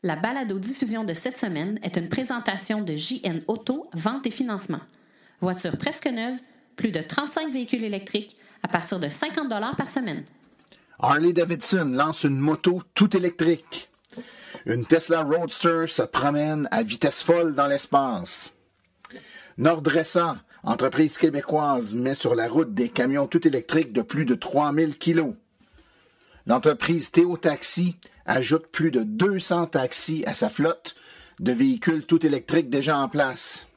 La balado-diffusion de cette semaine est une présentation de JN Auto, vente et financement. Voiture presque neuve, plus de 35 véhicules électriques à partir de 50 $ par semaine. Harley-Davidson lance une moto tout électrique. Une Tesla Roadster se promène à vitesse folle dans l'espace. Nordressa, entreprise québécoise, met sur la route des camions tout électriques de plus de 3000 kilos. L'entreprise Théo Taxi ajoute plus de 200 taxis à sa flotte de véhicules tout électriques déjà en place.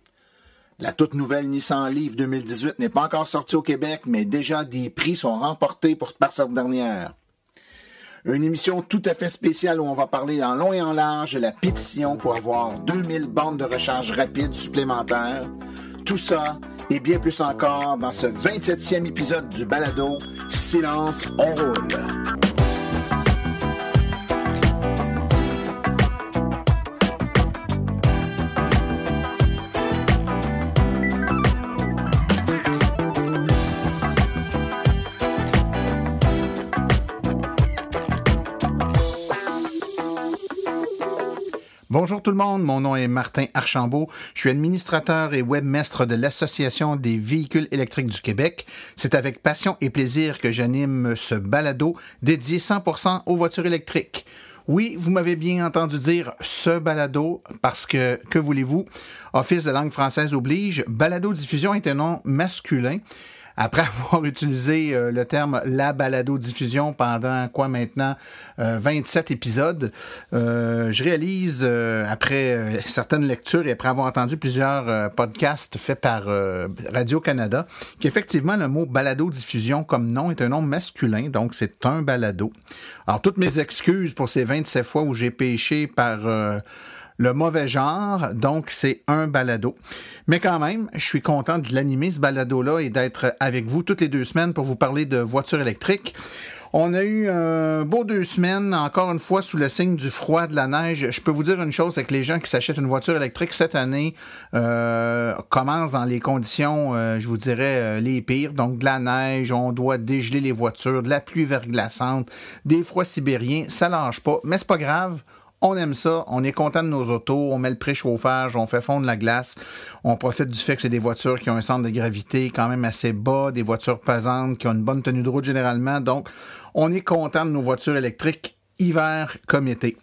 La toute nouvelle Nissan Leaf 2018 n'est pas encore sortie au Québec, mais déjà des prix sont remportés par cette dernière. Une émission tout à fait spéciale où on va parler en long et en large de la pétition pour avoir 2000 bornes de recharge rapide supplémentaires. Tout ça et bien plus encore dans ce 27e épisode du balado Silence, on roule. Bonjour tout le monde, mon nom est Martin Archambault. Je suis administrateur et webmestre de l'Association des véhicules électriques du Québec. C'est avec passion et plaisir que j'anime ce balado dédié 100% aux voitures électriques. Oui, vous m'avez bien entendu dire ce balado parce que voulez-vous, Office de langue française oblige, balado-diffusion est un nom masculin. Après avoir utilisé le terme « la balado-diffusion » pendant, 27 épisodes, je réalise, après certaines lectures et après avoir entendu plusieurs podcasts faits par Radio-Canada, qu'effectivement, le mot « balado-diffusion » comme nom est un nom masculin, donc c'est un balado. Alors, toutes mes excuses pour ces 27 fois où j'ai péché par... le mauvais genre, donc c'est un balado. Mais quand même, je suis content de l'animer, ce balado-là, et d'être avec vous toutes les 2 semaines pour vous parler de voitures électriques. On a eu un beau 2 semaines, encore une fois, sous le signe du froid, de la neige. Je peux vous dire une chose, c'est que les gens qui s'achètent une voiture électrique cette année commencent dans les conditions, je vous dirais, les pires. Donc, de la neige, on doit dégeler les voitures, de la pluie verglaçante, des froids sibériens, ça lâche pas, mais c'est pas grave. On aime ça, on est content de nos autos, on met le préchauffage, on fait fondre la glace, on profite du fait que c'est des voitures qui ont un centre de gravité quand même assez bas, des voitures pesantes qui ont une bonne tenue de route généralement, donc on est content de nos voitures électriques hiver comme été.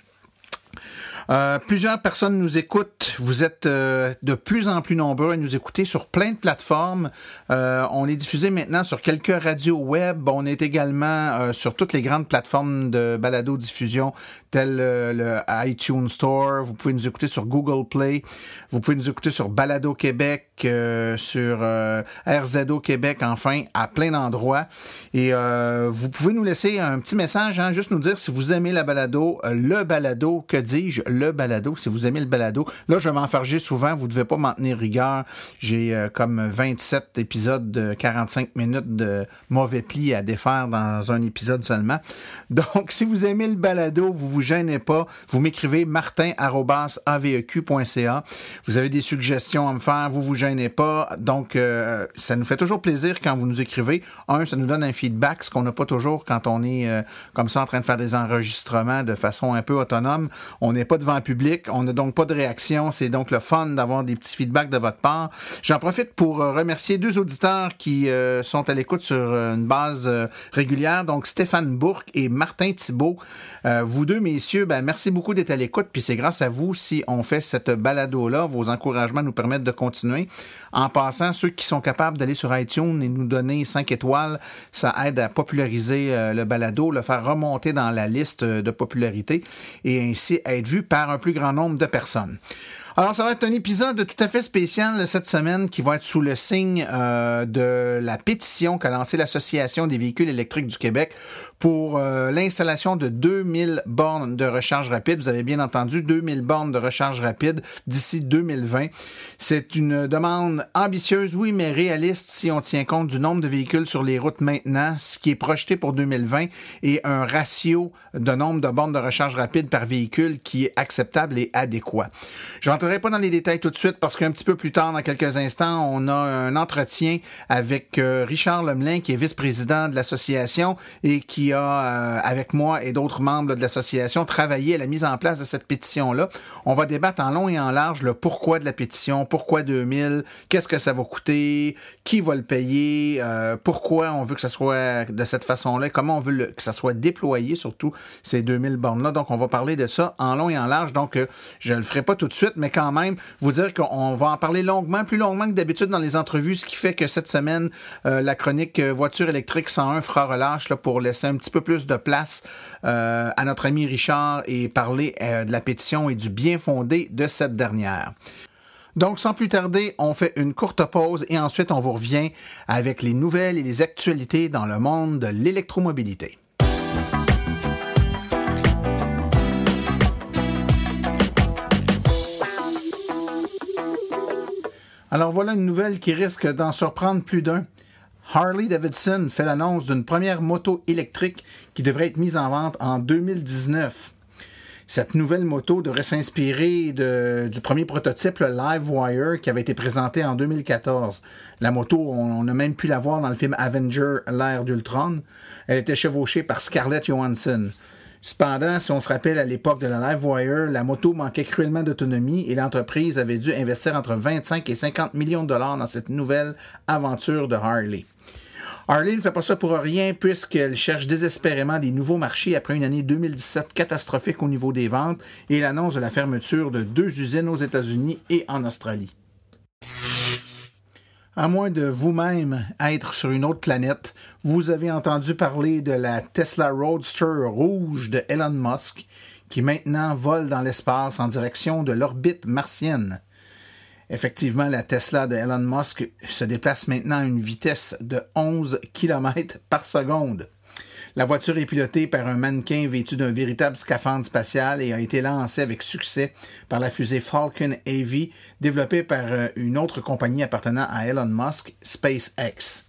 Plusieurs personnes nous écoutent. Vous êtes de plus en plus nombreux à nous écouter sur plein de plateformes. On est diffusé maintenant sur quelques radios web. On est également sur toutes les grandes plateformes de balado-diffusion telles le iTunes Store. Vous pouvez nous écouter sur Google Play. Vous pouvez nous écouter sur Balado Québec, sur RZO Québec, enfin, à plein d'endroits. Et vous pouvez nous laisser un petit message, juste nous dire si vous aimez la balado, le balado, que dis-je, le balado, si vous aimez le balado. Là, je vais m'enfarger souvent, vous ne devez pas m'en tenir rigueur. J'ai comme 27 épisodes de 45 minutes de mauvais plis à défaire dans un épisode seulement. Donc, si vous aimez le balado, vous vous gênez pas, vous m'écrivez martin@aveq.ca. Vous avez des suggestions à me faire, vous vous gênez pas. Donc, ça nous fait toujours plaisir quand vous nous écrivez. Ça nous donne un feedback, ce qu'on n'a pas toujours quand on est comme ça en train de faire des enregistrements de façon un peu autonome. On n'est pas devant le public, on n'a donc pas de réaction. C'est donc le fun d'avoir des petits feedbacks de votre part. J'en profite pour remercier 2 auditeurs qui sont à l'écoute sur une base régulière. Donc, Stéphane Bourque et Martin Thibault. Vous deux, messieurs, merci beaucoup d'être à l'écoute. Puis c'est grâce à vous si on fait cette balado-là. Vos encouragements nous permettent de continuer. En passant, ceux qui sont capables d'aller sur iTunes et nous donner 5 étoiles, ça aide à populariser le balado, le faire remonter dans la liste de popularité et ainsi être vu par un plus grand nombre de personnes. Alors, ça va être un épisode tout à fait spécial cette semaine qui va être sous le signe de la pétition qu'a lancée l'Association des véhicules électriques du Québec pour l'installation de 2000 bornes de recharge rapide. Vous avez bien entendu, 2000 bornes de recharge rapide d'ici 2020. C'est une demande ambitieuse, oui, mais réaliste si on tient compte du nombre de véhicules sur les routes maintenant, ce qui est projeté pour 2020, et un ratio de nombre de bornes de recharge rapide par véhicule qui est acceptable et adéquat. J'ai rentrerai pas dans les détails tout de suite parce qu'un petit peu plus tard, dans quelques instants, on a un entretien avec Richard Lemelin, qui est vice-président de l'association et qui a, avec moi et d'autres membres de l'association, travaillé à la mise en place de cette pétition-là. On va débattre en long et en large le pourquoi de la pétition, pourquoi 2000, qu'est-ce que ça va coûter, qui va le payer, pourquoi on veut que ça soit de cette façon-là, comment on veut que ça soit déployé, surtout ces 2000 bornes-là. Donc, on va parler de ça en long et en large. Donc, je le ferai pas tout de suite, mais quand même, vous dire qu'on va en parler longuement, plus longuement que d'habitude dans les entrevues, ce qui fait que cette semaine, la chronique Voiture électrique 101 fera relâche là, pour laisser un petit peu plus de place à notre ami Richard et parler de la pétition et du bien fondé de cette dernière. Donc, sans plus tarder, on fait une courte pause et ensuite on vous revient avec les nouvelles et les actualités dans le monde de l'électromobilité. Alors voilà une nouvelle qui risque d'en surprendre plus d'un. Harley-Davidson fait l'annonce d'une première moto électrique qui devrait être mise en vente en 2019. Cette nouvelle moto devrait s'inspirer du premier prototype, le Livewire, qui avait été présenté en 2014. La moto, on a même pu la voir dans le film Avenger, l'ère d'Ultron. Elle était chevauchée par Scarlett Johansson. Cependant, si on se rappelle à l'époque de la Livewire, la moto manquait cruellement d'autonomie et l'entreprise avait dû investir entre 25 et 50 millions de dollars dans cette nouvelle aventure de Harley. Harley ne fait pas ça pour rien puisqu'elle cherche désespérément des nouveaux marchés après une année 2017 catastrophique au niveau des ventes et l'annonce de la fermeture de 2 usines aux États-Unis et en Australie. À moins de vous-même être sur une autre planète, vous avez entendu parler de la Tesla Roadster rouge de Elon Musk qui maintenant vole dans l'espace en direction de l'orbite martienne. Effectivement, la Tesla de Elon Musk se déplace maintenant à une vitesse de 11 km par seconde. La voiture est pilotée par un mannequin vêtu d'un véritable scaphandre spatial et a été lancée avec succès par la fusée Falcon Heavy, développée par une autre compagnie appartenant à Elon Musk, SpaceX.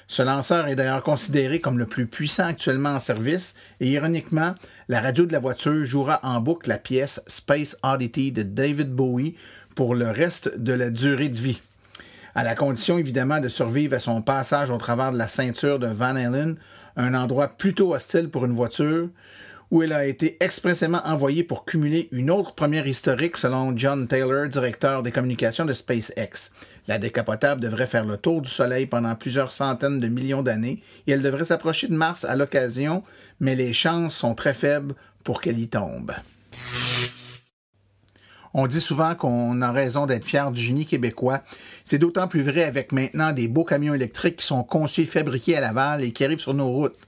Ce lanceur est d'ailleurs considéré comme le plus puissant actuellement en service et ironiquement, la radio de la voiture jouera en boucle la pièce Space Oddity de David Bowie pour le reste de la durée de vie. À la condition évidemment de survivre à son passage au travers de la ceinture de Van Allen, un endroit plutôt hostile pour une voiture, où elle a été expressément envoyée pour cumuler une autre première historique selon John Taylor, directeur des communications de SpaceX. La décapotable devrait faire le tour du Soleil pendant plusieurs centaines de millions d'années et elle devrait s'approcher de Mars à l'occasion, mais les chances sont très faibles pour qu'elle y tombe. On dit souvent qu'on a raison d'être fier du génie québécois. C'est d'autant plus vrai avec maintenant des beaux camions électriques qui sont conçus et fabriqués à Laval et qui arrivent sur nos routes.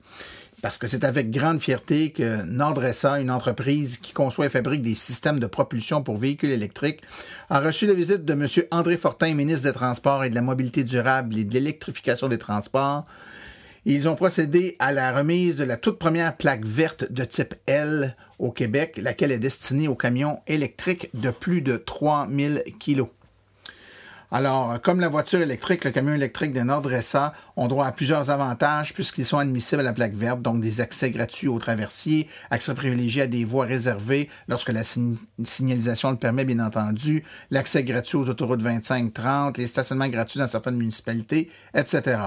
Parce que c'est avec grande fierté que Nordressa, une entreprise qui conçoit et fabrique des systèmes de propulsion pour véhicules électriques, a reçu la visite de M. André Fortin, ministre des Transports et de la Mobilité durable et de l'électrification des transports. Ils ont procédé à la remise de la toute première plaque verte de type L au Québec, laquelle est destinée aux camions électriques de plus de 3000 kg. Alors, comme la voiture électrique, le camion électrique de Nordressa ont droit à plusieurs avantages puisqu'ils sont admissibles à la plaque verte, donc des accès gratuits aux traversiers, accès privilégié à des voies réservées lorsque la signalisation le permet, bien entendu, l'accès gratuit aux autoroutes 25-30, les stationnements gratuits dans certaines municipalités, etc.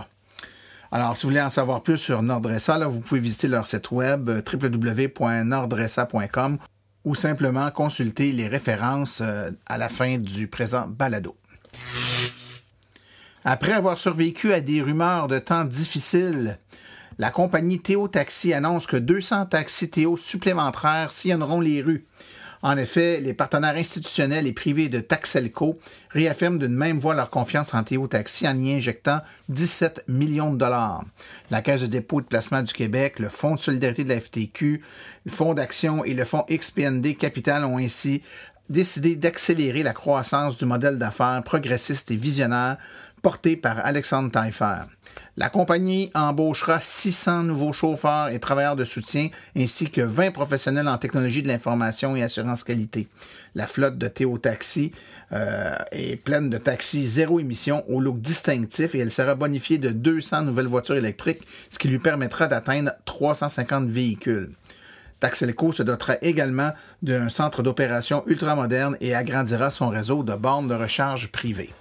Alors, si vous voulez en savoir plus sur Nordressa, là, vous pouvez visiter leur site web www.nordressa.com ou simplement consulter les références à la fin du présent balado. Après avoir survécu à des rumeurs de temps difficiles, la compagnie Théo Taxi annonce que 200 taxis Théo supplémentaires sillonneront les rues. En effet, les partenaires institutionnels et privés de Taxelco réaffirment d'une même voix leur confiance en Théo Taxi en y injectant 17 millions de dollars. La Caisse de dépôt et de placement du Québec, le Fonds de solidarité de la FTQ, le Fonds d'action et le Fonds XPND Capital ont ainsi décidé d'accélérer la croissance du modèle d'affaires progressiste et visionnaire porté par Alexandre Taillefer. La compagnie embauchera 600 nouveaux chauffeurs et travailleurs de soutien ainsi que 20 professionnels en technologie de l'information et assurance qualité. La flotte de Théo Taxi est pleine de taxis zéro émission au look distinctif et elle sera bonifiée de 200 nouvelles voitures électriques, ce qui lui permettra d'atteindre 350 véhicules. Taxelco se dotera également d'un centre d'opération ultramoderne et agrandira son réseau de bornes de recharge privées.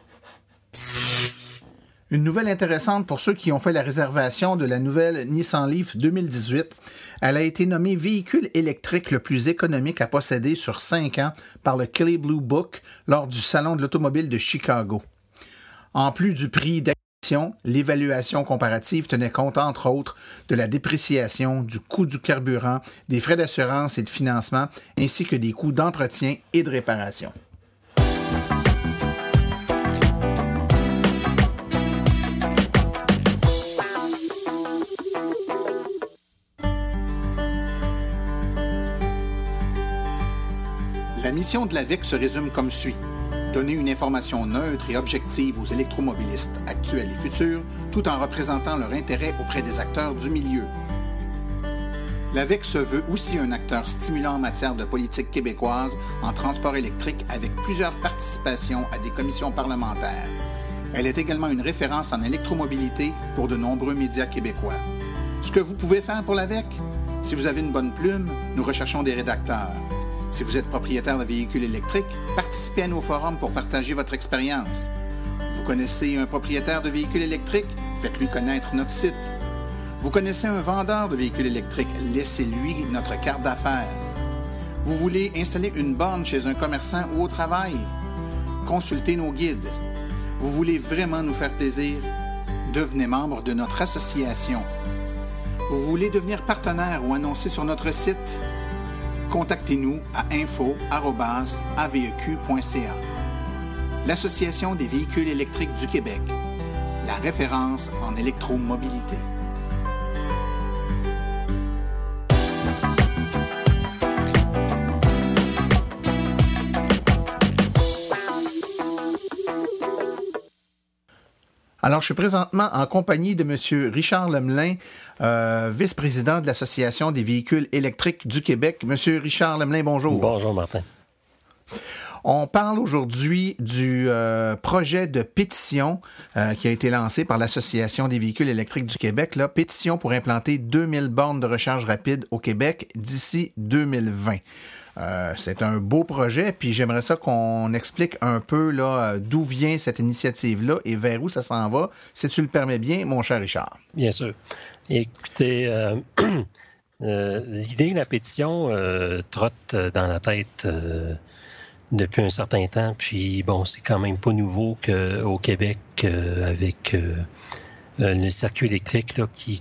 Une nouvelle intéressante pour ceux qui ont fait la réservation de la nouvelle Nissan Leaf 2018. Elle a été nommée véhicule électrique le plus économique à posséder sur 5 ans par le Kelley Blue Book lors du Salon de l'automobile de Chicago. En plus du prix d'acquisition, l'évaluation comparative tenait compte, entre autres, de la dépréciation, du coût du carburant, des frais d'assurance et de financement, ainsi que des coûts d'entretien et de réparation. La mission de l'AVEC se résume comme suit. Donner une information neutre et objective aux électromobilistes actuels et futurs, tout en représentant leur intérêt auprès des acteurs du milieu. L'AVEC se veut aussi un acteur stimulant en matière de politique québécoise en transport électrique avec plusieurs participations à des commissions parlementaires. Elle est également une référence en électromobilité pour de nombreux médias québécois. Ce que vous pouvez faire pour l'AVEC? Si vous avez une bonne plume, nous recherchons des rédacteurs. Si vous êtes propriétaire de véhicules électriques, participez à nos forums pour partager votre expérience. Vous connaissez un propriétaire de véhicules électriques? Faites-lui connaître notre site. Vous connaissez un vendeur de véhicules électriques? Laissez-lui notre carte d'affaires. Vous voulez installer une borne chez un commerçant ou au travail? Consultez nos guides. Vous voulez vraiment nous faire plaisir? Devenez membre de notre association. Vous voulez devenir partenaire ou annoncer sur notre site? Contactez-nous à info@aveq.ca. L'Association des véhicules électriques du Québec, la référence en électromobilité. Alors, je suis présentement en compagnie de M. Richard Lemelin, vice-président de l'Association des véhicules électriques du Québec. M. Richard Lemelin, bonjour. Bonjour, Martin. On parle aujourd'hui du projet de pétition qui a été lancé par l'Association des véhicules électriques du Québec. Là, pétition pour implanter 2000 bornes de recharge rapide au Québec d'ici 2020. C'est un beau projet, puis j'aimerais ça qu'on explique un peu là, d'où vient cette initiative-là et vers où ça s'en va, si tu le permets bien, mon cher Richard. Bien sûr. Écoutez, l'idée de la pétition trotte dans la tête depuis un certain temps, puis bon, c'est quand même pas nouveau qu'au Québec, avec le circuit électrique là, qui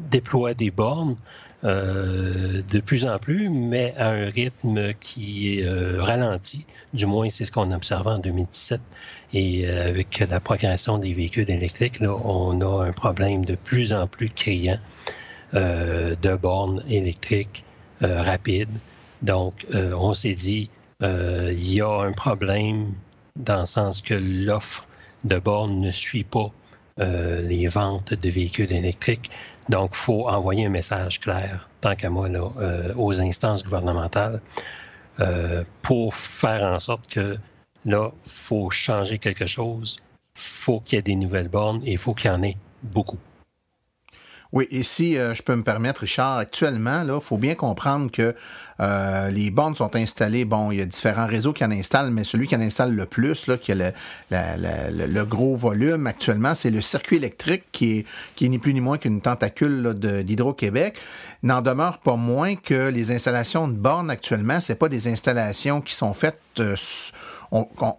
déploie des bornes de plus en plus, mais à un rythme qui est ralenti. Du moins, c'est ce qu'on a observé en 2017. Et avec la progression des véhicules électriques, là, on a un problème de plus en plus criant de bornes électriques rapides. Donc, on s'est dit, il y a un problème dans le sens que l'offre de bornes ne suit pas les ventes de véhicules électriques. Donc, il faut envoyer un message clair, tant qu'à moi, là, aux instances gouvernementales pour faire en sorte que, là, il faut changer quelque chose, il faut qu'il y ait des nouvelles bornes et il faut qu'il y en ait beaucoup. Oui, et si je peux me permettre, Richard, actuellement, il faut bien comprendre que les bornes sont installées, bon, il y a différents réseaux qui en installent, mais celui qui en installe le plus, là, qui a le gros volume actuellement, c'est le circuit électrique qui est ni plus ni moins qu'une tentacule là, d'Hydro-Québec. N'en demeure pas moins que les installations de bornes actuellement, c'est pas des installations qui sont faites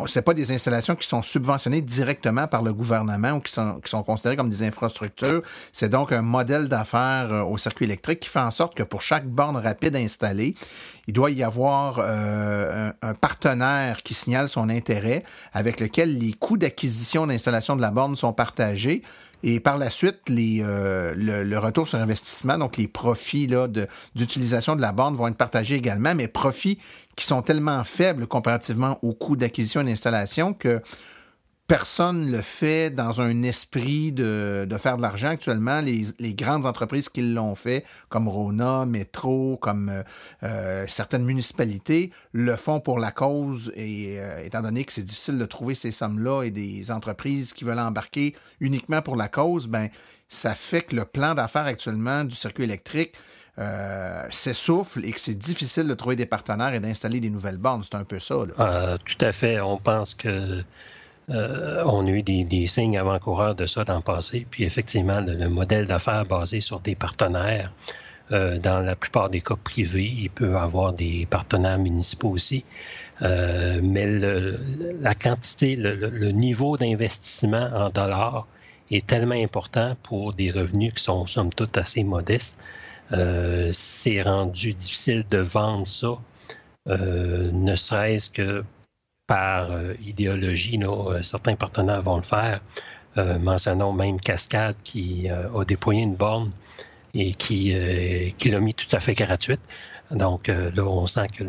c'est pas des installations qui sont subventionnées directement par le gouvernement ou qui sont considérées comme des infrastructures. C'est donc un modèle d'affaires au circuit électrique qui fait en sorte que pour chaque borne rapide installée, il doit y avoir un partenaire qui signale son intérêt avec lequel les coûts d'acquisition d'installation de la borne sont partagés. Et par la suite, le retour sur investissement, donc les profits là, d'utilisation de la borne vont être partagés également, mais profits qui sont tellement faibles comparativement aux coûts d'acquisition et d'installation que personne ne le fait dans un esprit de faire de l'argent actuellement. Les grandes entreprises qui l'ont fait, comme Rona, Métro, comme certaines municipalités, le font pour la cause. Et étant donné que c'est difficile de trouver ces sommes-là et des entreprises qui veulent embarquer uniquement pour la cause, ben ça fait que le plan d'affaires actuellement du circuit électrique s'essouffle et que c'est difficile de trouver des partenaires et d'installer des nouvelles bornes. C'est un peu ça, là. Tout à fait. On pense que on a eu des signes avant-coureurs de ça dans le passé. Puis effectivement, le modèle d'affaires basé sur des partenaires, dans la plupart des cas privés, il peut y avoir des partenaires municipaux aussi. Mais la quantité, le niveau d'investissement en dollars est tellement important pour des revenus qui sont, somme toute, assez modestes. C'est rendu difficile de vendre ça, ne serait-ce que par idéologie. Là, certains partenaires vont le faire. Mentionnons même Cascade qui a déployé une borne et qui l'a mis tout à fait gratuite. Donc là, on sent que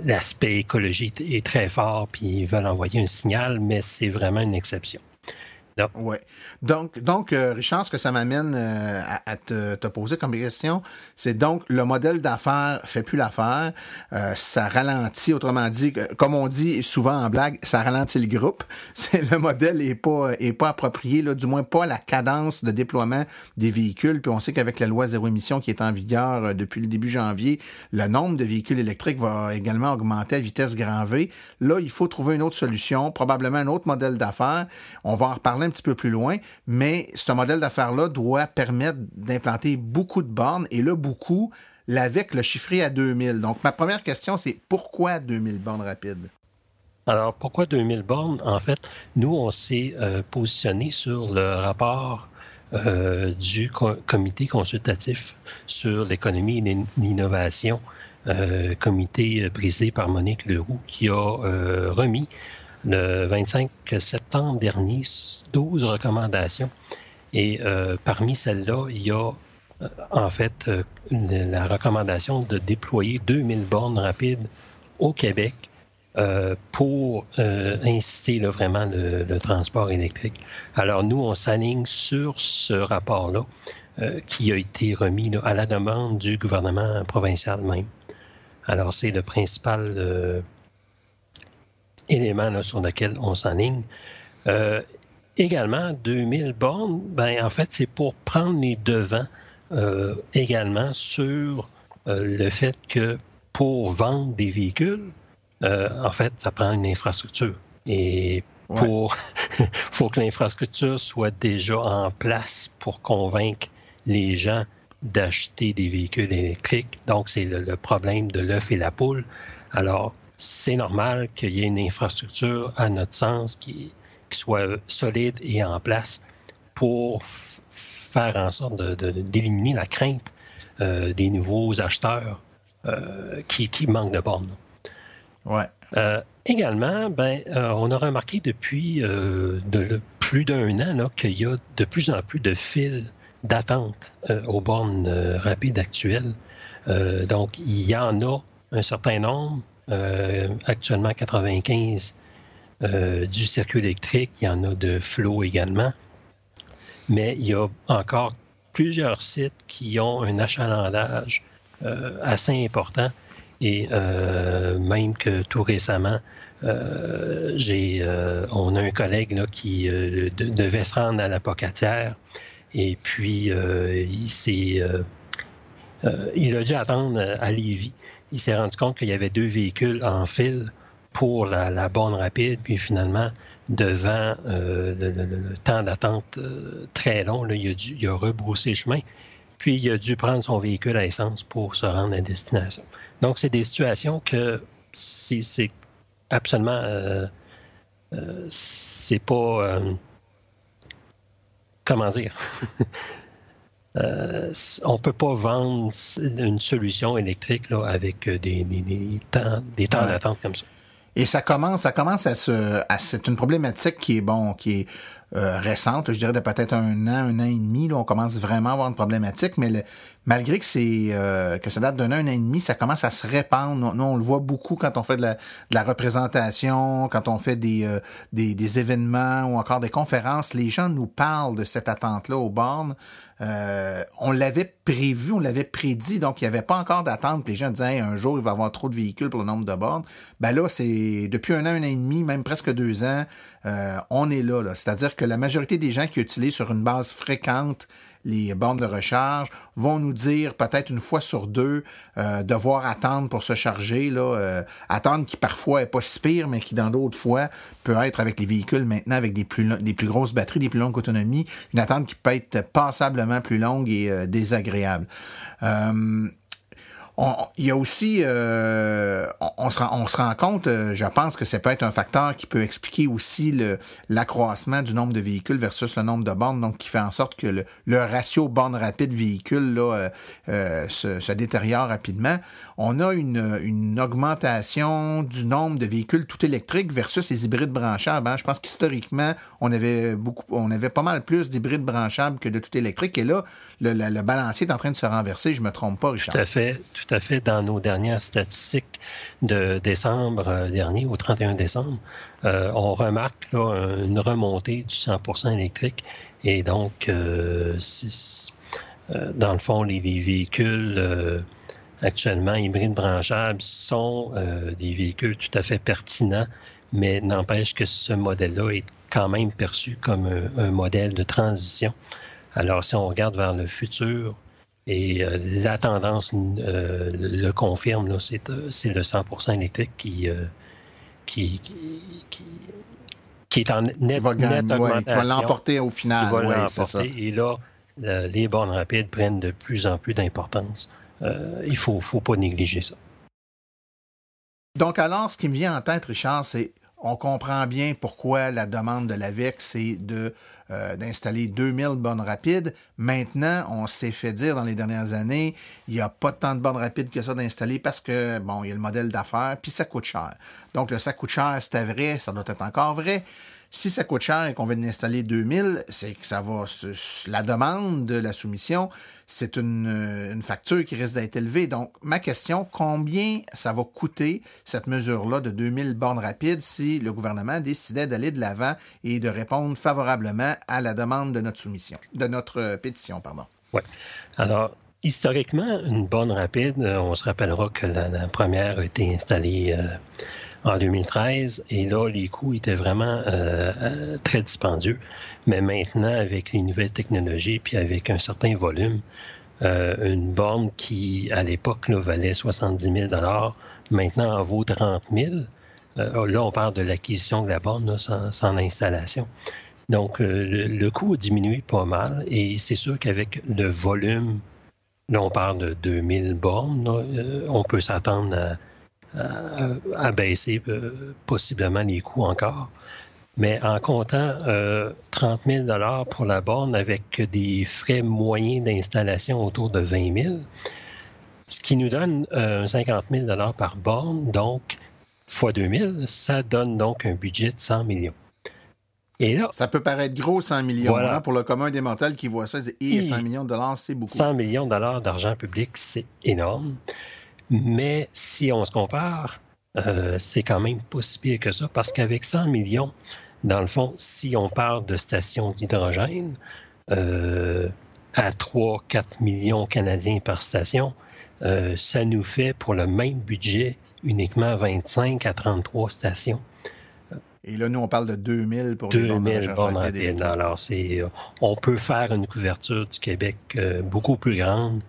l'aspect écologique est très fort, puis ils veulent envoyer un signal, mais c'est vraiment une exception. Oui. Donc, Richard, ce que ça m'amène à te poser comme question, c'est donc le modèle d'affaires fait plus l'affaire. Ça ralentit, autrement dit, comme on dit souvent en blague, ça ralentit le groupe. Le modèle est pas approprié, là, du moins pas la cadence de déploiement des véhicules. Puis on sait qu'avec la loi zéro émission qui est en vigueur depuis le début janvier, le nombre de véhicules électriques va également augmenter à vitesse grand V. Là, il faut trouver une autre solution, probablement un autre modèle d'affaires. On va en reparler un petit peu plus loin, mais ce modèle d'affaires-là doit permettre d'implanter beaucoup de bornes, et là, beaucoup, l'AVEC l'a chiffré à 2000. Donc, ma première question, c'est pourquoi 2000 bornes rapides? Alors, pourquoi 2000 bornes? En fait, nous, on s'est positionné sur le rapport du comité consultatif sur l'économie et l'innovation, comité présidé par Monique Leroux, qui a remis le 25 septembre dernier 12 recommandations. Et parmi celles-là, il y a en fait la recommandation de déployer 2000 bornes rapides au Québec pour inciter là, vraiment le transport électrique. Alors nous, on s'aligne sur ce rapport-là qui a été remis là, à la demande du gouvernement provincial même. Alors c'est le principal élément là, sur lequel on s'enligne. Également, 2000 bornes, ben, en fait, c'est pour prendre les devants également sur le fait que pour vendre des véhicules, en fait, ça prend une infrastructure. Et faut que l'infrastructure soit déjà en place pour convaincre les gens d'acheter des véhicules électriques. Donc, c'est le problème de l'œuf et la poule. Alors, c'est normal qu'il y ait une infrastructure, à notre sens, qui soit solide et en place pour faire en sorte d'éliminer la crainte des nouveaux acheteurs qui manquent de bornes. Ouais. Également, on a remarqué depuis plus d'un an là, qu'il y a de plus en plus de files d'attente aux bornes rapides actuelles. Donc, il y en a un certain nombre. Actuellement 95 du circuit électrique, il y en a de flots également, mais il y a encore plusieurs sites qui ont un achalandage assez important, et même que tout récemment, on a un collègue là, qui devait se rendre à la Pocatière, et puis il a dû attendre à Lévis. Il s'est rendu compte qu'il y avait 2 véhicules en file pour la borne rapide, puis finalement, devant le temps d'attente très long, là, il a rebroussé le chemin, puis il a dû prendre son véhicule à essence pour se rendre à destination. Donc, c'est des situations que c'est absolument... c'est pas... comment dire? On ne peut pas vendre une solution électrique là, avec des temps d'attente comme ça. Et ça commence c'est une problématique qui est récente, je dirais de peut-être un an et demi. Là, on commence vraiment à avoir une problématique, mais malgré que ça date d'un an et demi, ça commence à se répandre. Nous, on le voit beaucoup quand on fait de la représentation, quand on fait des événements ou encore des conférences. Les gens nous parlent de cette attente-là aux bornes. On l'avait prévu, on l'avait prédit, donc il n'y avait pas encore d'attente. Les gens disaient, hey, un jour, il va y avoir trop de véhicules pour le nombre de bornes. Ben là, c'est depuis un an et demi, même presque 2 ans, on est là. C'est-à-dire que la majorité des gens qui utilisent sur une base fréquente les bornes de recharge vont nous dire peut-être une fois sur deux devoir attendre pour se charger. Attendre qui parfois n'est pas si pire, mais qui dans d'autres fois peut être avec les véhicules maintenant avec des plus grosses batteries, des plus longues autonomies, une attente qui peut être passablement plus longue et désagréable. Il y a aussi, on se rend compte, je pense que ça peut être un facteur qui peut expliquer aussi l'accroissement du nombre de véhicules versus le nombre de bornes, donc qui fait en sorte que le ratio bornes rapides véhicules se détériore rapidement. On a une augmentation du nombre de véhicules tout électriques versus les hybrides branchables. Je pense qu'historiquement, on avait pas mal plus d'hybrides branchables que de tout électrique. Et là, le balancier est en train de se renverser. Je me trompe pas, Richard. Tout à fait. Dans nos dernières statistiques de décembre dernier, au 31 décembre, on remarque là, une remontée du 100% électrique. Et donc, dans le fond, les véhicules actuellement hybrides branchables sont des véhicules tout à fait pertinents, mais n'empêche que ce modèle-là est quand même perçu comme un modèle de transition. Alors, si on regarde vers le futur, et la tendance le confirme, là, c'est le 100% électrique qui est en nette augmentation. Qui va l'emporter au final. Qui va l'emporter. Et là, les bornes rapides prennent de plus en plus d'importance. Il ne faut pas négliger ça. Donc alors, ce qui me vient en tête, Richard, c'est on comprend bien pourquoi la demande de l'AVEC, c'est d'installer 2000 bornes rapides. Maintenant, on s'est fait dire dans les dernières années, il n'y a pas tant de bornes rapides que ça d'installer parce que, bon, il y a le modèle d'affaires, puis ça coûte cher. Donc, ça coûte cher, c'était vrai, ça doit être encore vrai. Si ça coûte cher et qu'on veut en installer 2000, c'est que ça va... La demande de la soumission, c'est une facture qui risque d'être élevée. Donc, ma question, combien ça va coûter, cette mesure-là de 2000 bornes rapides, si le gouvernement décidait d'aller de l'avant et de répondre favorablement à la demande de notre soumission, de notre pétition, pardon? Oui. Alors, historiquement, une borne rapide, on se rappellera que la première a été installée en 2013, et là, les coûts étaient vraiment très dispendieux. Mais maintenant, avec les nouvelles technologies, puis avec un certain volume, une borne qui, à l'époque, là, valait 70 000 $, maintenant en vaut 30 000 $. Là, on parle de l'acquisition de la borne, là, sans l'installation. Donc, le coût a diminué pas mal, et c'est sûr qu'avec le volume, là, on parle de 2000 bornes, là, on peut s'attendre à baisser possiblement les coûts encore. Mais en comptant 30 000 $ pour la borne avec des frais moyens d'installation autour de 20 000, ce qui nous donne 50 000 $ par borne, donc fois 2000, ça donne donc un budget de 100 millions. Et là, ça peut paraître gros, 100 millions. Voilà. Hein, pour le commun des mortels qui voit ça, il dit 100 millions de dollars, c'est beaucoup. 100 millions de dollars d'argent public, c'est énorme. Mais si on se compare, c'est quand même pas si pire que ça, parce qu'avec 100 millions, dans le fond, si on parle de stations d'hydrogène, à 3-4 millions canadiens par station, ça nous fait pour le même budget uniquement 25 à 33 stations. Et là, nous, on parle de 2000 pour 2000 bornes rapides. Alors, on peut faire une couverture du Québec beaucoup plus grande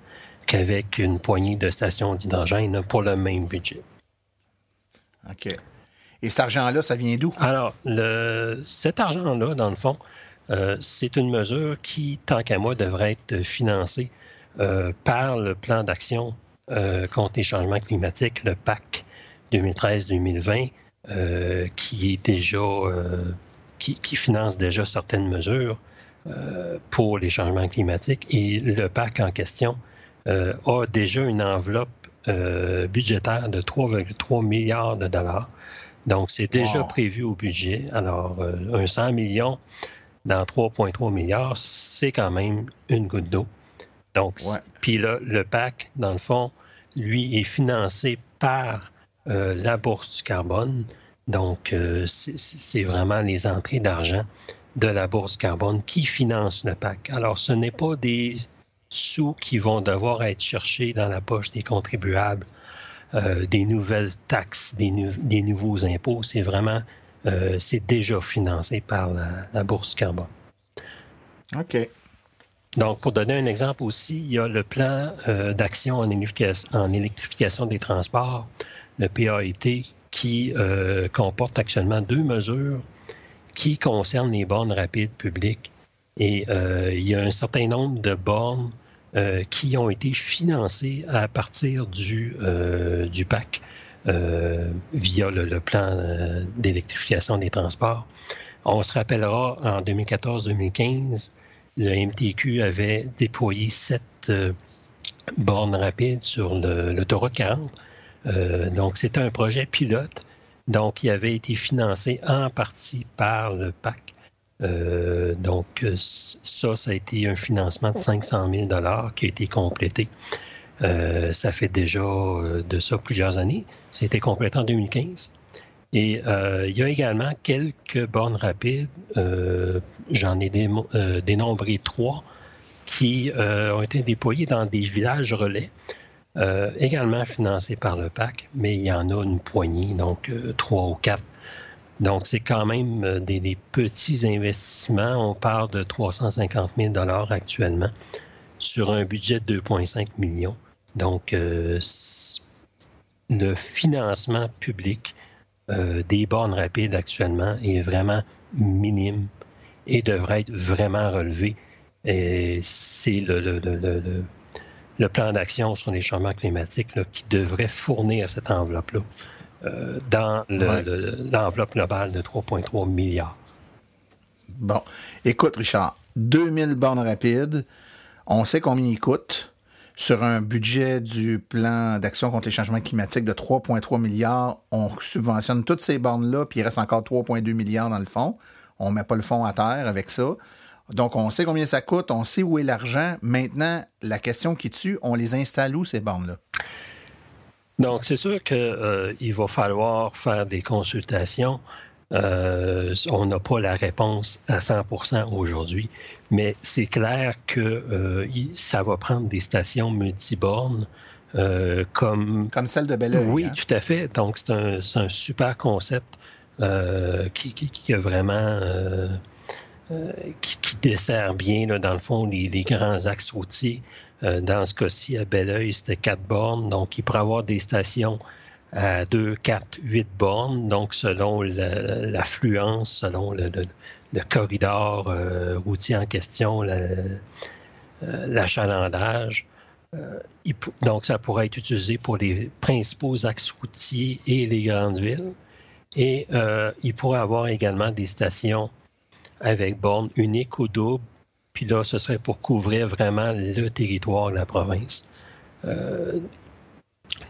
qu'avec une poignée de stations d'hydrogène pour le même budget. OK. Et cet argent-là, ça vient d'où? Alors, cet argent-là, dans le fond, c'est une mesure qui, tant qu'à moi, devrait être financée par le plan d'action contre les changements climatiques, le PAC 2013-2020, qui est déjà qui finance déjà certaines mesures pour les changements climatiques. Et le PAC en question a déjà une enveloppe budgétaire de 3,3 milliards de dollars. Donc, c'est déjà prévu au budget. Alors, un 100 millions dans 3,3 milliards, c'est quand même une goutte d'eau. Donc, puis là, le PAC, dans le fond, lui, est financé par la bourse du carbone. Donc, c'est vraiment les entrées d'argent de la bourse du carbone qui financent le PAC. Alors, ce n'est pas des sous qui vont devoir être cherchés dans la poche des contribuables, des nouvelles taxes, des nouveaux impôts. C'est vraiment c'est déjà financé par la bourse carbone. OK. Donc, pour donner un exemple aussi, il y a le plan d'action en électrification des transports, le PAET, qui comporte actuellement 2 mesures qui concernent les bornes rapides publiques. Et il y a un certain nombre de bornes qui ont été financées à partir du PAC via le plan d'électrification des transports. On se rappellera, en 2014-2015, le MTQ avait déployé 7 bornes rapides sur l'autoroute 40. Donc, c'était un projet pilote. Donc, il avait été financé en partie par le PAC. Donc, ça a été un financement de 500 000 $ qui a été complété. Ça fait déjà de ça plusieurs années. Ça a été complété en 2015. Et il y a également quelques bornes rapides, j'en ai dénombré 3, qui ont été déployées dans des villages relais, également financés par le PAC, mais il y en a une poignée, donc 3 ou 4. Donc, c'est quand même des petits investissements. On parle de 350 000 $ actuellement sur un budget de 2,5 millions. Donc, le financement public des bornes rapides actuellement est vraiment minime et devrait être vraiment relevé. Et c'est le plan d'action sur les changements climatiques là, qui devrait fournir cette enveloppe-là dans l'enveloppe globale de 3,3 milliards. Bon. Écoute, Richard, 2000 bornes rapides, on sait combien ils coûtent. Sur un budget du plan d'action contre les changements climatiques de 3,3 milliards, on subventionne toutes ces bornes-là, puis il reste encore 3,2 milliards dans le fond. On ne met pas le fond à terre avec ça. Donc, on sait combien ça coûte, on sait où est l'argent. Maintenant, la question qui tue, on les installe où, ces bornes-là? Donc, c'est sûr qu'il va falloir faire des consultations. On n'a pas la réponse à 100% aujourd'hui, mais c'est clair que ça va prendre des stations multibornes comme celle de Belleuil. Oui, hein? Tout à fait. Donc, c'est un super concept qui a vraiment... qui dessert bien, là, dans le fond, les grands axes routiers. Dans ce cas-ci, à Belleuil, c'était 4 bornes. Donc, il pourrait y avoir des stations à 2, 4, 8 bornes, donc selon l'affluence, selon le corridor routier en question, l'achalandage. Donc, ça pourrait être utilisé pour les principaux axes routiers et les grandes villes. Et il pourrait avoir également des stations avec bornes uniques ou doubles. Puis là, ce serait pour couvrir vraiment le territoire de la province.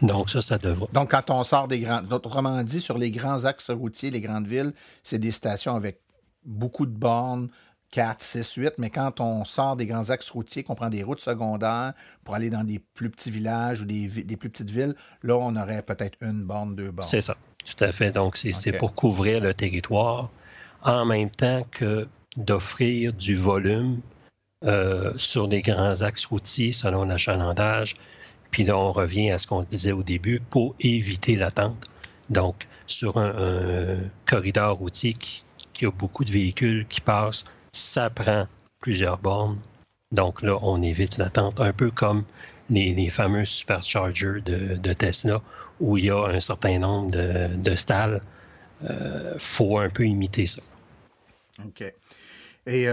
Donc, ça devrait. Donc, quand on sort des grands... Autrement dit, sur les grands axes routiers, les grandes villes, c'est des stations avec beaucoup de bornes, 4, 6, 8, mais quand on sort des grands axes routiers, qu'on prend des routes secondaires pour aller dans des plus petits villages ou des plus petites villes, là, on aurait peut-être 1 borne, 2 bornes. C'est ça, tout à fait. Donc, c'est pour couvrir le territoire, en même temps que d'offrir du volume sur les grands axes routiers selon l'achalandage. Puis là, on revient à ce qu'on disait au début, pour éviter l'attente. Donc, sur un corridor routier qui a beaucoup de véhicules qui passent, ça prend plusieurs bornes. Donc là, on évite l'attente, un peu comme les fameux superchargers de Tesla, où il y a un certain nombre de stalls. Faut un peu imiter ça. OK. Et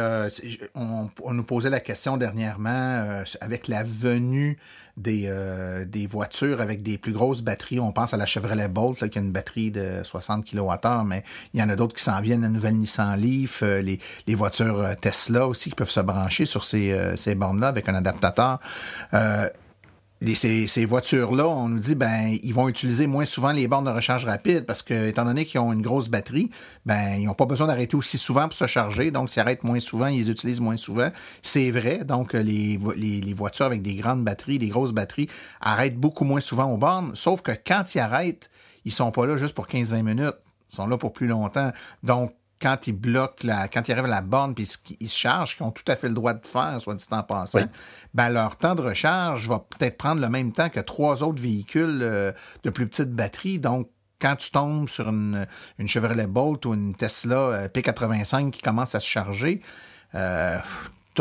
on nous posait la question dernièrement, avec la venue des voitures avec des plus grosses batteries. On pense à la Chevrolet Bolt, là, qui a une batterie de 60 kWh, mais il y en a d'autres qui s'en viennent, la nouvelle Nissan Leaf, les voitures Tesla aussi qui peuvent se brancher sur ces bornes-là avec un adaptateur. Ces voitures-là, on nous dit, ils vont utiliser moins souvent les bornes de recharge rapide parce que, étant donné qu'ils ont une grosse batterie, ils n'ont pas besoin d'arrêter aussi souvent pour se charger. Donc, s'ils arrêtent moins souvent, ils les utilisent moins souvent. C'est vrai. Donc, les voitures avec des grandes batteries, des grosses batteries, arrêtent beaucoup moins souvent aux bornes. Sauf que quand ils arrêtent, ils sont pas là juste pour 15-20 minutes. Ils sont là pour plus longtemps. Donc, quand ils bloquent quand ils arrivent à la borne puis ils se chargent, qu'ils ont tout à fait le droit de faire, soit dit en passant, leur temps de recharge va peut-être prendre le même temps que 3 autres véhicules de plus petite batterie. Donc, quand tu tombes sur une Chevrolet Bolt ou une Tesla P85 qui commence à se charger, tu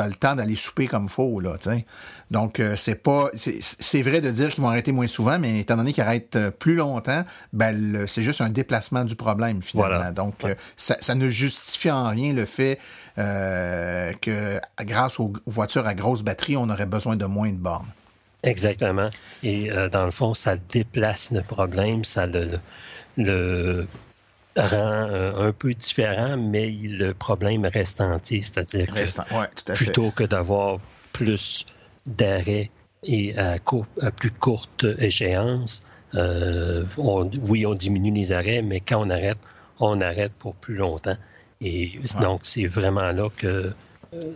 as le temps d'aller souper comme il faut, là, tu sais. Donc, c'est vrai de dire qu'ils vont arrêter moins souvent, mais étant donné qu'ils arrêtent plus longtemps, c'est juste un déplacement du problème, finalement. Voilà. Donc, ça ne justifie en rien le fait que, grâce aux voitures à grosse batterie, on aurait besoin de moins de bornes. Exactement. Et dans le fond, ça déplace le problème, ça le rend un peu différent, mais le problème reste entier. C'est-à-dire que plutôt que d'avoir plus d'arrêts et à plus courte échéance, on diminue les arrêts, mais quand on arrête pour plus longtemps. Et donc, c'est vraiment là que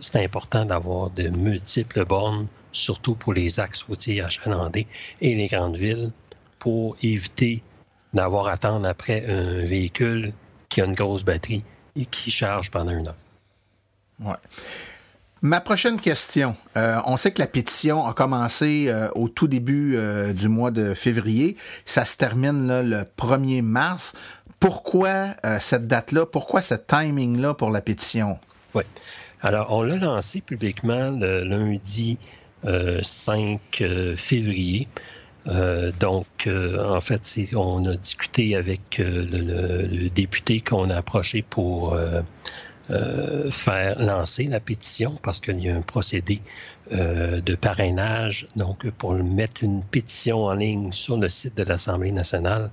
c'est important d'avoir de multiples bornes, surtout pour les axes routiers achalandés et les grandes villes, pour éviter d'avoir à attendre après un véhicule qui a une grosse batterie et qui charge pendant 1 heure. Ouais. Ma prochaine question. On sait que la pétition a commencé au tout début du mois de février. Ça se termine là, le 1er mars. Pourquoi cette date-là? Pourquoi ce timing-là pour la pétition? Oui. Alors, on l'a lancé publiquement le lundi 5 février. En fait, on a discuté avec le député qu'on a approché pour faire lancer la pétition parce qu'il y a un procédé de parrainage. Donc, pour mettre une pétition en ligne sur le site de l'Assemblée nationale,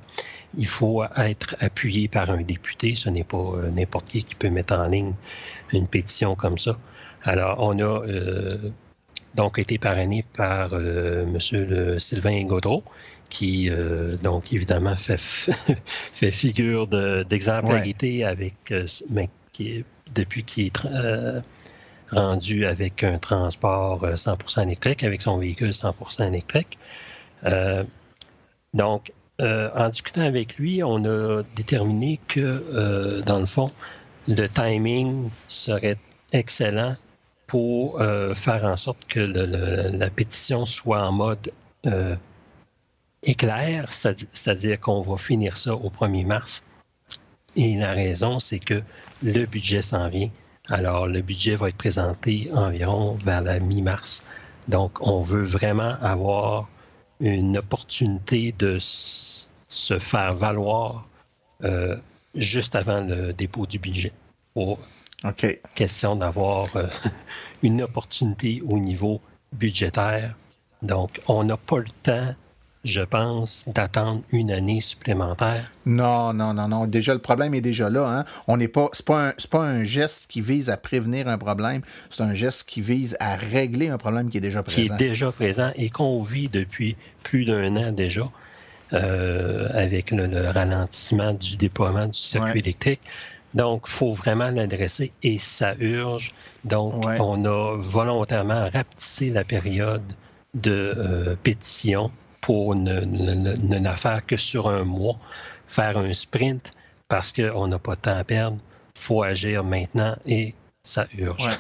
il faut être appuyé par un député. Ce n'est pas n'importe qui peut mettre en ligne une pétition comme ça. Alors, on a donc été parrainé par M. Sylvain Gaudreault, qui, donc, évidemment, fait figure d'exemplarité depuis qu'il est rendu avec un transport 100% électrique, avec son véhicule 100% électrique. En discutant avec lui, on a déterminé que, dans le fond, le timing serait excellent pour faire en sorte que la pétition soit en mode éclair, c'est-à-dire qu'on va finir ça au 1er mars. Et la raison, c'est que le budget s'en vient. Alors, le budget va être présenté environ vers la mi-mars. Donc, on veut vraiment avoir une opportunité de se faire valoir juste avant le dépôt du budget. Question d'avoir une opportunité au niveau budgétaire. Donc, on n'a pas le temps, je pense, d'attendre 1 année supplémentaire. Non. Déjà, le problème est déjà là. Hein? C'est pas un geste qui vise à prévenir un problème. C'est un geste qui vise à régler un problème qui est déjà présent. Qui est déjà présent et qu'on vit depuis plus d'1 an déjà, avec le ralentissement du déploiement du circuit électrique. Donc, il faut vraiment l'adresser et ça urge. Donc, on a volontairement rapetissé la période de pétition pour ne la faire que sur 1 mois, faire un sprint parce qu'on n'a pas de temps à perdre. Il faut agir maintenant et ça urge. Ouais.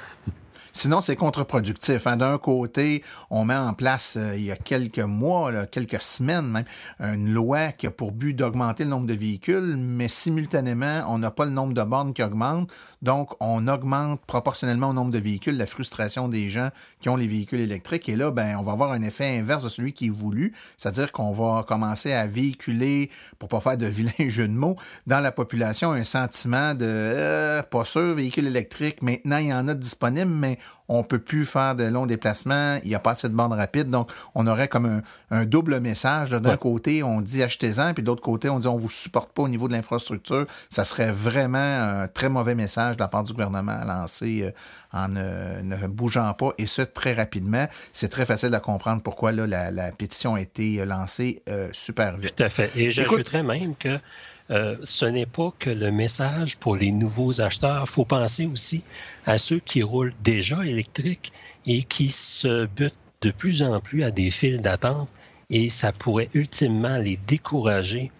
Sinon, c'est contre-productif. Hein. D'un côté, on met en place, il y a quelques mois, quelques semaines même, une loi qui a pour but d'augmenter le nombre de véhicules, mais simultanément, on n'a pas le nombre de bornes qui augmente. Donc, on augmente proportionnellement au nombre de véhicules la frustration des gens qui ont les véhicules électriques. Et là, on va avoir un effet inverse de celui qui est voulu. C'est-à-dire qu'on va commencer à véhiculer, pour pas faire de vilains jeux de mots, dans la population un sentiment de pas sûr, véhicule électrique. Maintenant, il y en a disponibles, mais on ne peut plus faire de longs déplacements, il n'y a pas assez de bornes rapides, donc on aurait comme un double message. D'un côté, on dit achetez-en, puis de l'autre côté, on dit on ne vous supporte pas au niveau de l'infrastructure. Ça serait vraiment un très mauvais message de la part du gouvernement à lancer en ne bougeant pas, et ce, très rapidement. C'est très facile à comprendre pourquoi là, la pétition a été lancée super vite. Tout à fait. Et j'ajouterais même que ce n'est pas que le message pour les nouveaux acheteurs. Il faut penser aussi à ceux qui roulent déjà électriques et qui se butent de plus en plus à des files d'attente et ça pourrait ultimement les décourager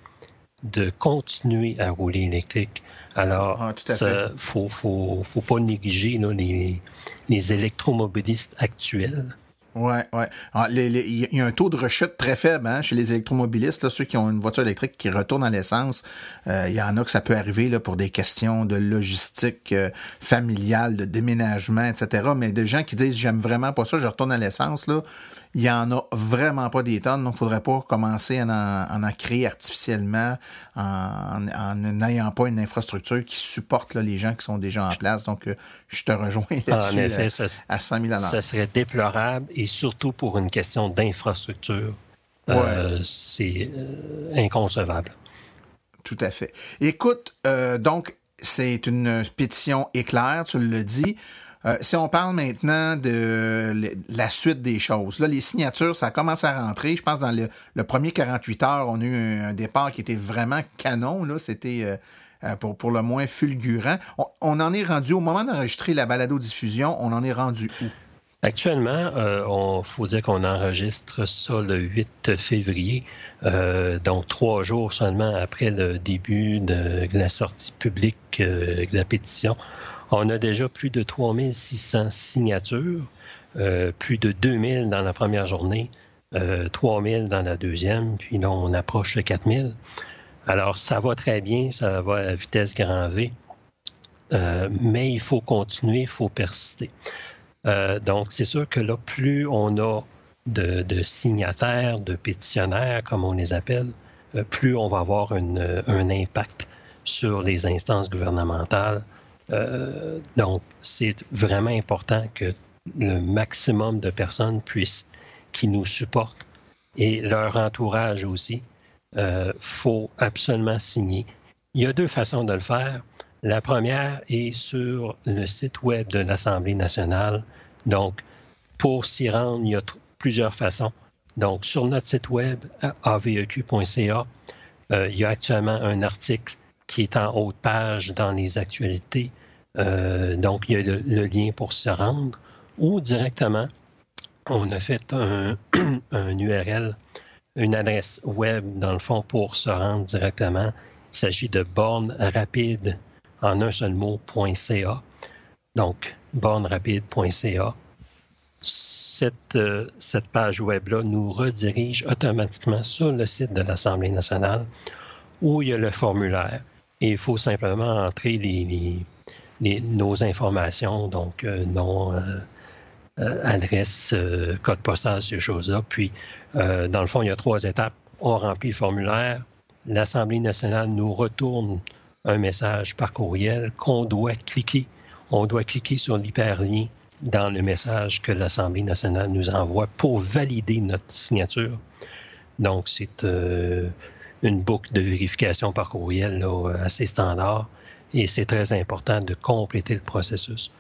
de continuer à rouler électrique. Alors, il faut pas négliger là, les électromobilistes actuels Oui, oui. Il y a un taux de rechute très faible chez les électromobilistes, là, ceux qui ont une voiture électrique qui retourne à l'essence. Il y en a que ça peut arriver là, pour des questions de logistique familiale, de déménagement, etc. Mais des gens qui disent « j'aime vraiment pas ça, je retourne à l'essence », là, il n'y en a vraiment pas des tonnes. Donc, il ne faudrait pas commencer à en créer artificiellement en n'ayant pas une infrastructure qui supporte là, les gens qui sont déjà en place. Donc, je te rejoins là-dessus. En effet, à 100 000 $. Ça serait déplorable et surtout pour une question d'infrastructure. Ouais. C'est inconcevable. Tout à fait. Écoute, donc, c'est une pétition éclair, tu le dis. Si on parle maintenant de la suite des choses, là, les signatures, ça commence à rentrer. Je pense dans le premier 48 heures, on a eu un départ qui était vraiment canon. Là. C'était pour le moins fulgurant. On en est rendu, au moment d'enregistrer la balado-diffusion, on en est rendu où? Actuellement, faut dire qu'on enregistre ça le 8 février, donc 3 jours seulement après le début de la sortie publique de la pétition. On a déjà plus de 3600 signatures, plus de 2000 dans la première journée, 3000 dans la deuxième, puis là, on approche de 4000. Alors, ça va très bien, ça va à vitesse grand V, mais il faut continuer, il faut persister. Donc, c'est sûr que là, plus on a de signataires, de pétitionnaires, comme on les appelle, plus on va avoir un impact sur les instances gouvernementales. Donc, c'est vraiment important que le maximum de personnes qui nous supportent et leur entourage aussi, faut absolument signer. Il y a 2 façons de le faire. La première est sur le site web de l'Assemblée nationale. Donc, pour s'y rendre, il y a plusieurs façons. Donc, sur notre site web, aveq.ca, il y a actuellement un article qui est en haut de page dans les actualités. Donc, il y a le lien pour se rendre. Ou directement, on a fait un URL, une adresse web, dans le fond, pour se rendre directement. Il s'agit de bornerapide, en un seul mot, .ca. Donc, bornerapide.ca. Cette page web-là nous redirige automatiquement sur le site de l'Assemblée nationale où il y a le formulaire. Et il faut simplement entrer nos informations, donc nom, adresse, code postal, ces choses-là. Puis, dans le fond, il y a 3 étapes. On remplit le formulaire. L'Assemblée nationale nous retourne un message par courriel qu'on doit cliquer. On doit cliquer sur l'hyperlien dans le message que l'Assemblée nationale nous envoie pour valider notre signature. Donc, c'est une boucle de vérification par courriel là, assez standard et c'est très important de compléter le processus.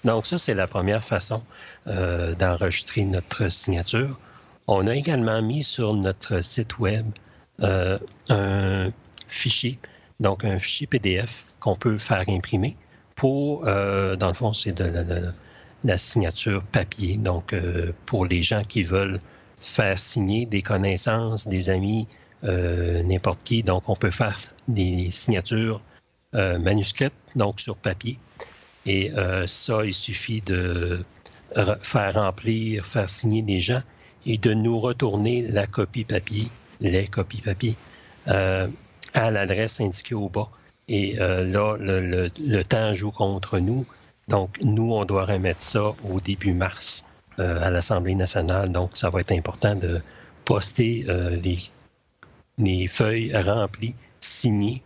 Donc, ça, c'est la première façon d'enregistrer notre signature. On a également mis sur notre site web un fichier, donc un fichier PDF qu'on peut faire imprimer pour, dans le fond, c'est de la signature papier. Donc, pour les gens qui veulent faire signer des connaissances, des amis, n'importe qui. Donc, on peut faire des signatures manuscrites, donc sur papier. Et ça, il suffit de faire remplir, faire signer les gens et de nous retourner la copie papier, les copies papier, à l'adresse indiquée au bas. Et là, le temps joue contre nous. Donc, nous, on doit remettre ça au début mars à l'Assemblée nationale. Donc, ça va être important de poster les feuilles remplies, signées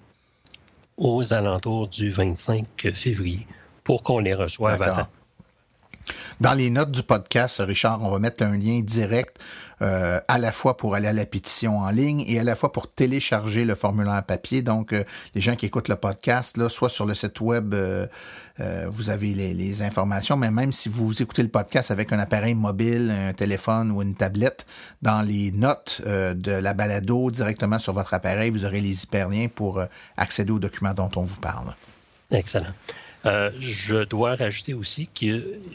aux alentours du 25 février pour qu'on les reçoive à temps. Dans les notes du podcast, Richard, on va mettre un lien direct à la fois pour aller à la pétition en ligne et à la fois pour télécharger le formulaire papier. Donc, les gens qui écoutent le podcast, là, soit sur le site web, vous avez les informations, mais même si vous écoutez le podcast avec un appareil mobile, un téléphone ou une tablette, dans les notes de la balado, directement sur votre appareil, vous aurez les hyperliens pour accéder aux documents dont on vous parle. Excellent. Je dois rajouter aussi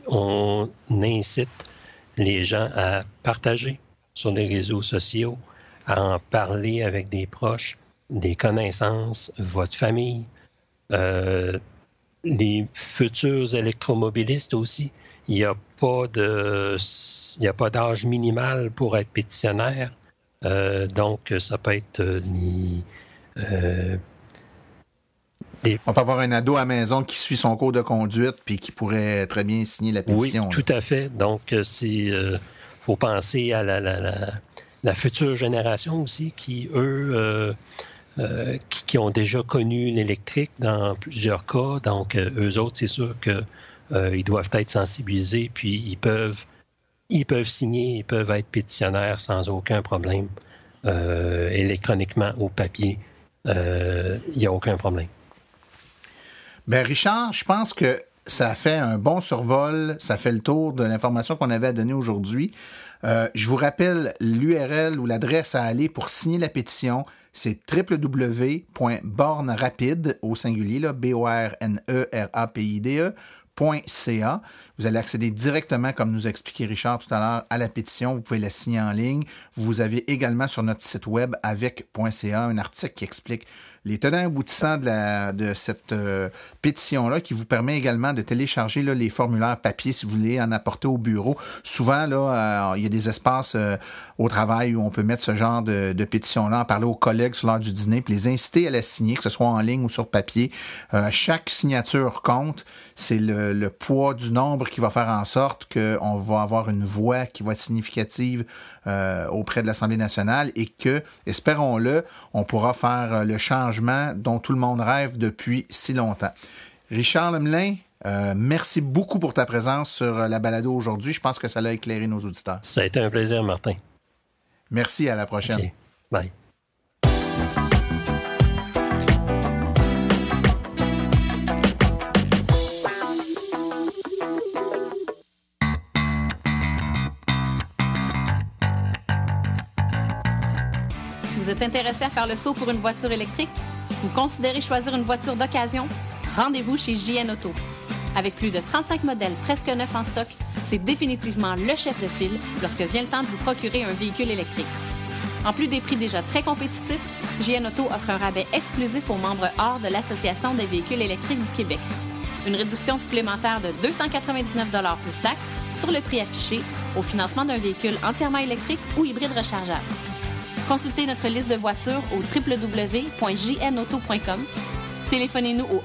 qu'on incite les gens à partager sur les réseaux sociaux, à en parler avec des proches, des connaissances, votre famille, les futurs électromobilistes aussi. il n'y a pas d'âge minimal pour être pétitionnaire. Donc, ça peut être On peut avoir un ado à la maison qui suit son cours de conduite puis qui pourrait très bien signer la pétition. Oui, tout à fait. Donc, faut penser à la future génération aussi qui, eux, qui ont déjà connu l'électrique dans plusieurs cas. Donc, eux autres, c'est sûr qu'ils doivent être sensibilisés, puis ils peuvent signer, ils peuvent être pétitionnaires sans aucun problème, électroniquement, au papier. Il n'y a aucun problème. Bien, Richard, je pense que ça fait un bon survol, ça fait le tour de l'information qu'on avait à donner aujourd'hui. Je vous rappelle l'URL ou l'adresse à aller pour signer la pétition, c'est www.bornerapide, au singulier, là, BORNERAPIDE.ca. Vous allez accéder directement, comme nous a expliqué Richard tout à l'heure, à la pétition. Vous pouvez la signer en ligne. Vous avez également sur notre site web avec.ca un article qui explique les tenants aboutissants de cette pétition-là, qui vous permet également de télécharger là, les formulaires papier si vous voulez en apporter au bureau. Souvent, là, il y a des espaces au travail où on peut mettre ce genre de pétition-là, en parler aux collègues sur l'heure du dîner, puis les inciter à la signer, que ce soit en ligne ou sur papier. Chaque signature compte. C'est le poids du nombre qui va faire en sorte qu'on va avoir une voix qui va être significative auprès de l'Assemblée nationale et que, espérons-le, on pourra faire le changement dont tout le monde rêve depuis si longtemps. Richard Lemelin, merci beaucoup pour ta présence sur la balado aujourd'hui. Je pense que ça l'a éclairé nos auditeurs. Ça a été un plaisir, Martin. Merci, à la prochaine. Okay. Bye. Vous êtes intéressé à faire le saut pour une voiture électrique? Vous considérez choisir une voiture d'occasion? Rendez-vous chez JN Auto. Avec plus de 35 modèles presque neufs en stock, c'est définitivement le chef de file lorsque vient le temps de vous procurer un véhicule électrique. En plus des prix déjà très compétitifs, JN Auto offre un rabais exclusif aux membres hors de l'Association des véhicules électriques du Québec. Une réduction supplémentaire de 299 $ plus taxes sur le prix affiché au financement d'un véhicule entièrement électrique ou hybride rechargeable. Consultez notre liste de voitures au www.jnauto.com. Téléphonez-nous au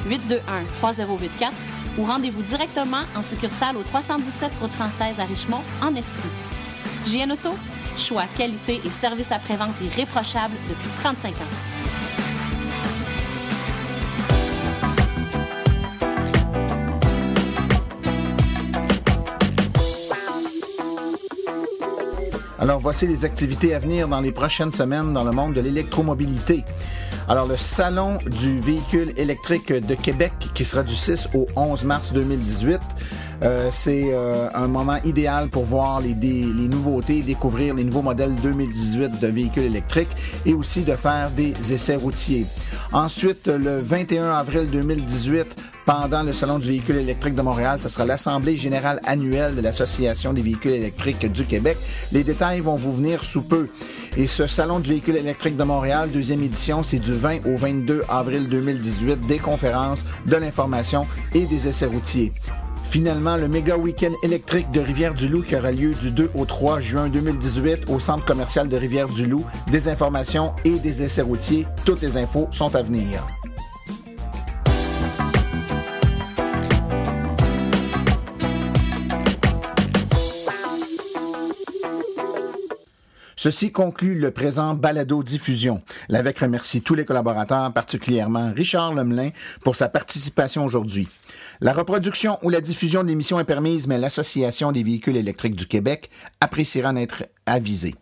1-888-821-3084 ou rendez-vous directement en succursale au 317 route 116 à Richmond, en Estrie. JN Auto, choix, qualité et service après-vente irréprochable depuis 35 ans. Alors, voici les activités à venir dans les prochaines semaines dans le monde de l'électromobilité. Alors, le Salon du véhicule électrique de Québec, qui sera du 6 au 11 mars 2018, c'est un moment idéal pour voir les nouveautés, découvrir les nouveaux modèles 2018 de véhicules électriques et aussi de faire des essais routiers. Ensuite, le 21 avril 2018, pendant le Salon du véhicule électrique de Montréal, ce sera l'Assemblée générale annuelle de l'Association des véhicules électriques du Québec. Les détails vont vous venir sous peu. Et ce Salon du véhicule électrique de Montréal, deuxième édition, c'est du 20 au 22 avril 2018, des conférences, de l'information et des essais routiers. Finalement, le méga week-end électrique de Rivière-du-Loup qui aura lieu du 2 au 3 juin 2018 au centre commercial de Rivière-du-Loup. Des informations et des essais routiers. Toutes les infos sont à venir. Ceci conclut le présent balado-diffusion. L'AVEQ remercie tous les collaborateurs, particulièrement Richard Lemelin, pour sa participation aujourd'hui. La reproduction ou la diffusion de l'émission est permise, mais l'Association des véhicules électriques du Québec appréciera en être avisée.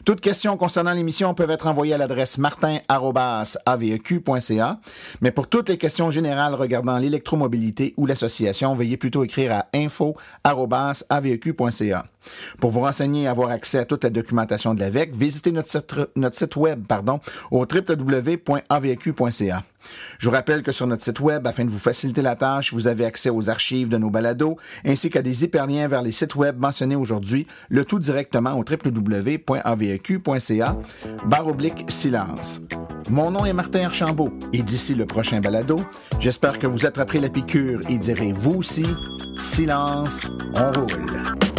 Toutes questions concernant l'émission peuvent être envoyées à l'adresse martin@aveq.ca, mais pour toutes les questions générales regardant l'électromobilité ou l'association, veuillez plutôt écrire à info@aveq.ca. Pour vous renseigner et avoir accès à toute la documentation de l'AVEQ, visitez notre site web au www.avq.ca. Je vous rappelle que sur notre site web, afin de vous faciliter la tâche, vous avez accès aux archives de nos balados, ainsi qu'à des hyperliens vers les sites web mentionnés aujourd'hui, le tout directement au www.avq.ca/silence. Mon nom est Martin Archambault, et d'ici le prochain balado, j'espère que vous attraperez la piqûre et direz vous aussi, silence, on roule.